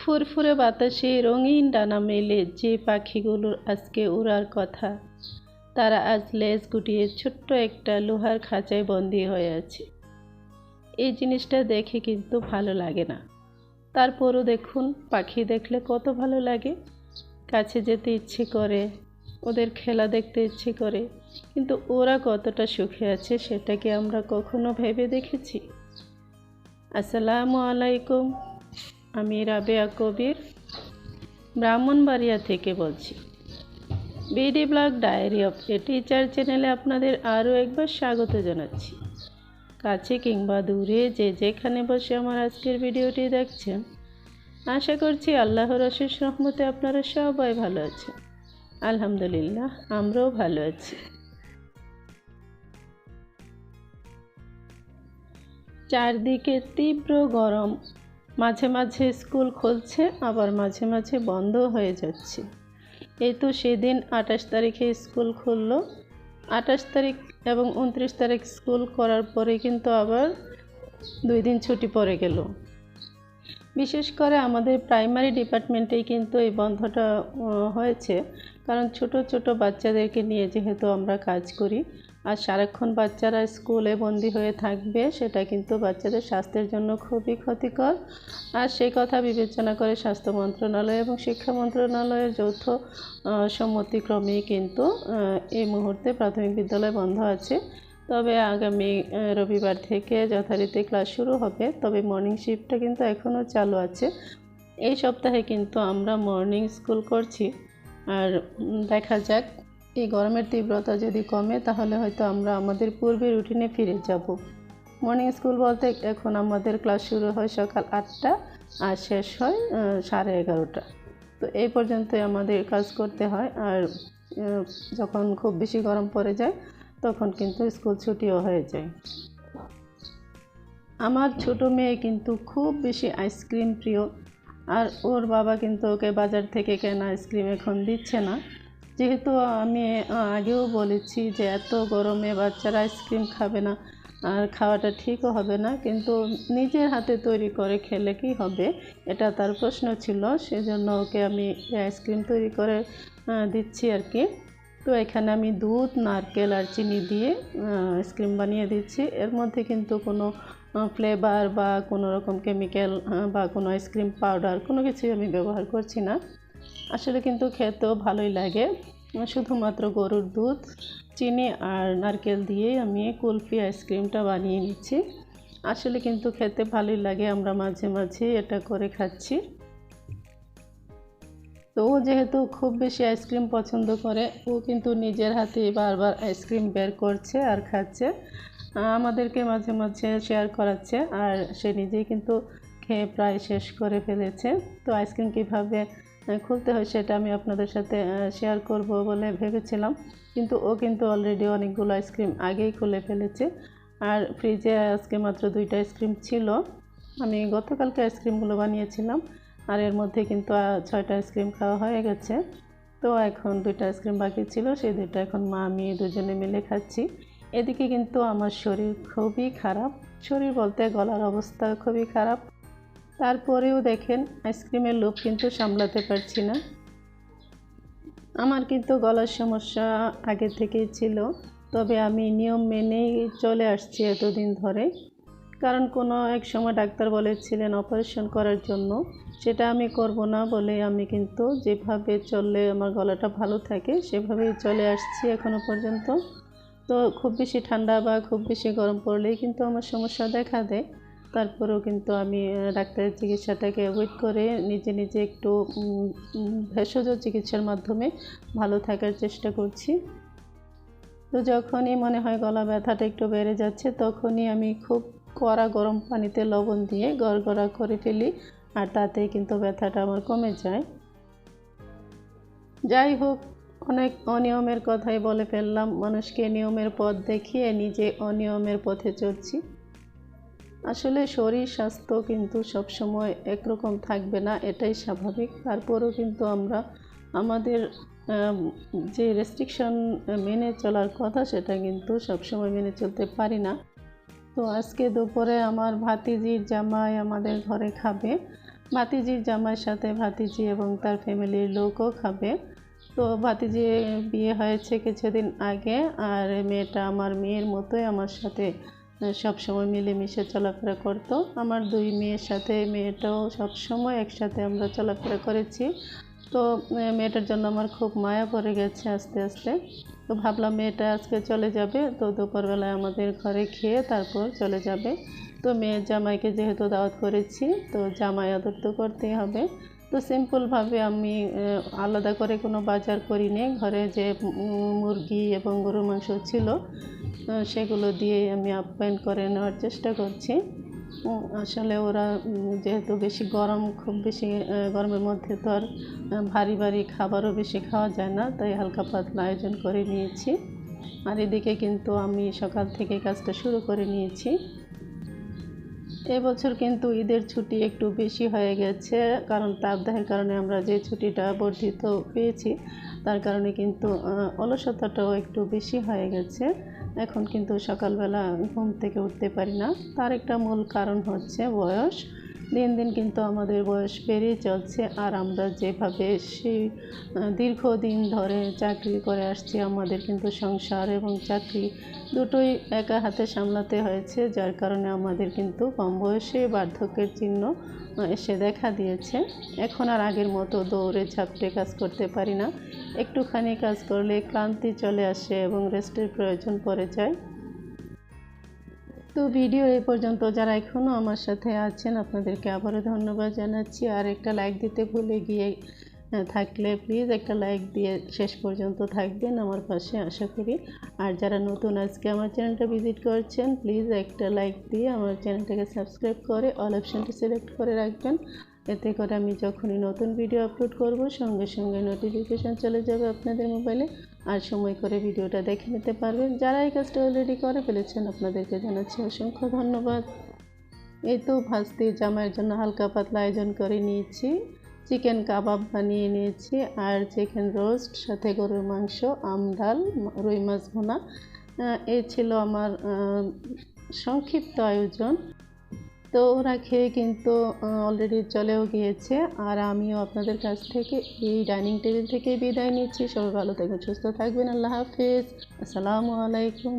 ফুরফুরে বাতাসে রঙিন ডানা মেলে যে পাখিগুলোর আজকে উড়ার কথা, তারা আজ লেজ গুটিয়ে ছোট্ট একটা লোহার খাঁচায় বন্দী হয়ে আছে। এই জিনিসটা দেখে কিন্তু ভালো লাগে না, তারপরও দেখুন পাখি দেখলে কত ভালো লাগে। কাছে যেতে ইচ্ছে করে, ওদের খেলা দেখতে ইচ্ছে করে, কিন্তু ওরা কতটা সুখে আছে সেটা কি আমরা কখনো ভেবে দেখেছি? আসসালামু আলাইকুম, আমি রাবেয়া কবির ব্রাহ্মণবাড়িয়া থেকে বলছি। BD blog diary of a teacher চ্যানেলে আপনাদের আরও একবার স্বাগত জানাচ্ছি। কাছে কিংবা দূরে যে যেখানে বসে আমার আজকের ভিডিওটি দেখছেন, আশা করছি আল্লাহর অশেষ রহমতে আপনারা সবাই ভালো আছেন। আলহামদুলিল্লাহ, আমরাও ভালো আছি। চারদিকে তীব্র গরম, মাঝে মাঝে স্কুল খুলছে, আবার মাঝে মাঝে বন্ধ হয়ে যাচ্ছে। এই তো সেদিন 28 তারিখে স্কুল খুললো। 28 তারিখ এবং 29 তারিখ স্কুল করার পরে কিন্তু আবার 2 দিন ছুটি পড়ে গেল। বিশেষ করে আমাদের প্রাইমারি ডিপার্টমেন্টেই কিন্তু এই বন্ধটা হয়েছে, কারণ ছোট ছোট বাচ্চাদেরকে নিয়ে যেহেতু আমরা কাজ করি, আর সারাক্ষণ বাচ্চারা স্কুলে বন্দি হয়ে থাকবে, সেটা কিন্তু বাচ্চাদের স্বাস্থ্যের জন্য খুবই ক্ষতিকর। আর সেই কথা বিবেচনা করে স্বাস্থ্য মন্ত্রণালয় এবং শিক্ষা মন্ত্রণালয়ের যৌথ সম্মতিক্রমেই কিন্তু এই মুহূর্তে প্রাথমিক বিদ্যালয় বন্ধ আছে। তবে আগামী রবিবার থেকে যথারীতি ক্লাস শুরু হবে, তবে মর্নিং শিফটটা কিন্তু এখনও চালু আছে। এই সপ্তাহে কিন্তু আমরা মর্নিং স্কুল করছি, আর দেখা যাক এই গরমের তীব্রতা যদি কমে তাহলে হয়তো আমরা আমাদের পূর্বের রুটিনে ফিরে যাব। মর্নিং স্কুল বলতে এখন আমাদের ক্লাস শুরু হয় সকাল 8টা আর শেষ হয় 11:30। তো এই পর্যন্তই আমাদের কাজ করতে হয়, আর যখন খুব বেশি গরম পড়ে যায় তখন কিন্তু স্কুল ছুটিও হয়ে যায়। আমার ছোট মেয়ে কিন্তু খুব বেশি আইসক্রিম প্রিয়, আর ওর বাবা কিন্তু ওকে বাজার থেকে কেনা আইসক্রিম এখন দিচ্ছে না। যেহেতু আমি আগেও বলেছি যে এত গরমে বাচ্চারা আইসক্রিম খাবে না, আর খাওয়াটা ঠিকও হবে না, কিন্তু নিজের হাতে তৈরি করে খেলে কি হবে, এটা তার প্রশ্ন ছিল। সেজন্য ওকে আমি আইসক্রিম তৈরি করে দিচ্ছি আর কি। তো এখানে আমি দুধ, নারকেল আর চিনি দিয়ে আইসক্রিম বানিয়ে দিচ্ছি। এর মধ্যে কিন্তু কোনো ফ্লেভার বা কোনো রকম কেমিক্যাল বা কোনো আইসক্রিম পাউডার কোনো কিছুই আমি ব্যবহার করছি না। আসলে কিন্তু খেতেও ভালোই লাগে। শুধুমাত্র গরুর দুধ, চিনি আর নারকেল দিয়ে আমি কুলফি আইসক্রিমটা বানিয়ে নিচ্ছি। আসলে কিন্তু খেতে ভালোই লাগে, আমরা মাঝে মাঝে এটা করে খাচ্ছি। তো ও যেহেতু খুব বেশি আইসক্রিম পছন্দ করে, ও কিন্তু নিজের হাতে বারবার আইসক্রিম বের করছে আর খাচ্ছে, আমাদেরকে মাঝে মাঝে শেয়ার করাচ্ছে, আর সে নিজেই কিন্তু খেয়ে প্রায় শেষ করে ফেলেছে। তো আইসক্রিম কীভাবে খুলতে হয় সেটা আমি আপনাদের সাথে শেয়ার করব বলে ভেবেছিলাম, কিন্তু ও কিন্তু অলরেডি অনেকগুলো আইসক্রিম আগেই খুলে ফেলেছে। আর ফ্রিজে আজকে মাত্র 2টা আইসক্রিম ছিল। আমি গতকালকে আইসক্রিমগুলো বানিয়েছিলাম, আর এর মধ্যে কিন্তু 6টা আইসক্রিম খাওয়া হয়ে গেছে। তো এখন 2টা আইসক্রিম বাকি ছিল, সেই 2টা এখন মা আমি দুজনে মিলে খাচ্ছি। এদিকে কিন্তু আমার শরীর খুবই খারাপ, শরীর বলতে গলার অবস্থা খুবই খারাপ। তারপরেও দেখেন আইসক্রিমের লোভ কিন্তু সামলাতে পারছি না। আমার কিন্তু গলার সমস্যা আগে থেকেই ছিল, তবে আমি নিয়ম মেনেই চলে আসছি এতদিন ধরে। কারণ কোনো এক সময় ডাক্তার বলেছিলেন অপারেশন করার জন্য, সেটা আমি করব না বলে আমি কিন্তু যেভাবে চললে আমার গলাটা ভালো থাকে সেভাবেই চলে আসছি এখনো পর্যন্ত। তো খুব বেশি ঠান্ডা বা খুব বেশি গরম পড়লেই কিন্তু আমার সমস্যা দেখা দেয়। তারপরেও কিন্তু আমি ডাক্তারের চিকিৎসাটাকে অ্যাভয়েড করে নিজে নিজে একটু ভেষজ চিকিৎসার মাধ্যমে ভালো থাকার চেষ্টা করছি। তো যখনই মনে হয় গলা ব্যথাটা একটু বেড়ে যাচ্ছে, তখনই আমি খুব কড়া গরম পানিতে লবণ দিয়ে গড়গড়া করে ফেলি, আর তাতেই কিন্তু ব্যথাটা আমার কমে যায়। যাই হোক, অনেক অনিয়মের কথাই বলে ফেললাম। মানুষকে নিয়মের পথ দেখিয়ে নিজে অনিয়মের পথে চলছি। আসলে শরীর স্বাস্থ্য কিন্তু সবসময় একরকম থাকবে না, এটাই স্বাভাবিক। তারপরেও কিন্তু আমরা আমাদের যে রেস্ট্রিকশন মেনে চলার কথা সেটা কিন্তু সবসময় মেনে চলতে পারি না। তো আজকে দুপুরে আমার ভাতিজির জামাই আমাদের ঘরে খাবে, ভাতিজির জামাইয়ের সাথে ভাতিজি এবং তার ফ্যামিলির লোকও খাবে। তো ভাতিজি বিয়ে হয়েছে কিছুদিন আগে, আর মেয়েটা আমার মেয়ের মতোই আমার সাথে সবসময় মিলেমিশে চলাফেরা করতো। আমার 2 মেয়ের সাথে মেয়েটাও সবসময় একসাথে আমরা চলাফেরা করেছি। তো মেয়েটার জন্য আমার খুব মায়া পড়ে গেছে আস্তে আস্তে। তো ভাবলাম মেয়েটা আজকে চলে যাবে, তো দুপুরবেলায় আমাদের ঘরে খেয়ে তারপর চলে যাবে। তো মেয়ের জামাইকে যেহেতু দাওয়াত করেছি, তো জামাই আদর তো করতেই হবে। তো সিম্পলভাবে আমি আলাদা করে কোনো বাজার করিনি। ঘরে যে মুরগি এবং গরুর মাংস ছিল সেগুলো দিয়ে আমি আপ্যায়ন করে নেওয়ার চেষ্টা করছি। আসলে ওরা যেহেতু বেশি গরম, খুব বেশি গরমের মধ্যে তো আর ভারী ভারী খাবারও বেশি খাওয়া যায় না, তাই হালকা পাতলা আয়োজন করে নিয়েছি। আর এদিকে কিন্তু আমি সকাল থেকে কাজটা শুরু করে নিয়েছি। এবছর কিন্তু ঈদের ছুটি একটু বেশি হয়ে গেছে, কারণ তাপদাহের কারণে আমরা যে ছুটিটা বর্ধিত পেয়েছি তার কারণে কিন্তু অলসতাটাও একটু বেশি হয়ে গেছে। এখন কিন্তু সকালবেলা ঘুম থেকে উঠতে পারি না। তার একটা মূল কারণ হচ্ছে বয়স। দিন দিন কিন্তু আমাদের বয়স বেড়েই চলছে, আর আমরা যেভাবে সেই দীর্ঘদিন ধরে চাকরি করে আসছি, আমাদের কিন্তু সংসার এবং চাকরি দুটোই একা হাতে সামলাতে হয়েছে, যার কারণে আমাদের কিন্তু কম বয়সে বার্ধক্যের চিহ্ন এসে দেখা দিয়েছে। এখন আর আগের মতো দৌড়ে ঝাঁপটে কাজ করতে পারি না। একটুখানি কাজ করলে ক্লান্তি চলে আসে এবং রেস্টের প্রয়োজন পড়ে যায়। তো ভিডিও এই পর্যন্ত যারা এখনও আমার সাথে আছেন আপনাদেরকে আবারও ধন্যবাদ জানাচ্ছি। আর একটা লাইক দিতে ভুলে গিয়ে থাকলে প্লিজ একটা লাইক দিয়ে শেষ পর্যন্ত থাকবেন আমার পাশে, আশা করি। আর যারা নতুন আজকে আমার চ্যানেলটা ভিজিট করছেন, প্লিজ একটা লাইক দিয়ে আমার চ্যানেলটাকে সাবস্ক্রাইব করে অল অপশানটি সিলেক্ট করে রাখবেন। এতে করে আমি যখনই নতুন ভিডিও আপলোড করব সঙ্গে সঙ্গে নোটিফিকেশান চলে যাবে আপনাদের মোবাইলে, আর সময় করে ভিডিওটা দেখে নিতে পারবেন। যারা এই কাজটা অলরেডি করে ফেলেছেন আপনাদেরকে জানাচ্ছি অসংখ্য ধন্যবাদ। এই তো ভাজতে জামাইয়ের জন্য হালকা পাতলা আয়োজন করে নিয়েছি। চিকেন কাবাব বানিয়ে নিয়েছি, আর চিকেন রোস্ট, সাথে গরুর মাংস, আম ডাল, রুই মাছ ভুনা। এই ছিল আমার সংক্ষিপ্ত আয়োজন। তো ওরা খেয়ে কিন্তু অলরেডি চলেও গিয়েছে, আর আমিও আপনাদের কাছ থেকে এই ডাইনিং টেবিল থেকে বিদায় নিচ্ছি। সবাই ভালো থাকবেন, সুস্থ থাকবেন। আল্লাহ হাফেজ, আসসালামু আলাইকুম।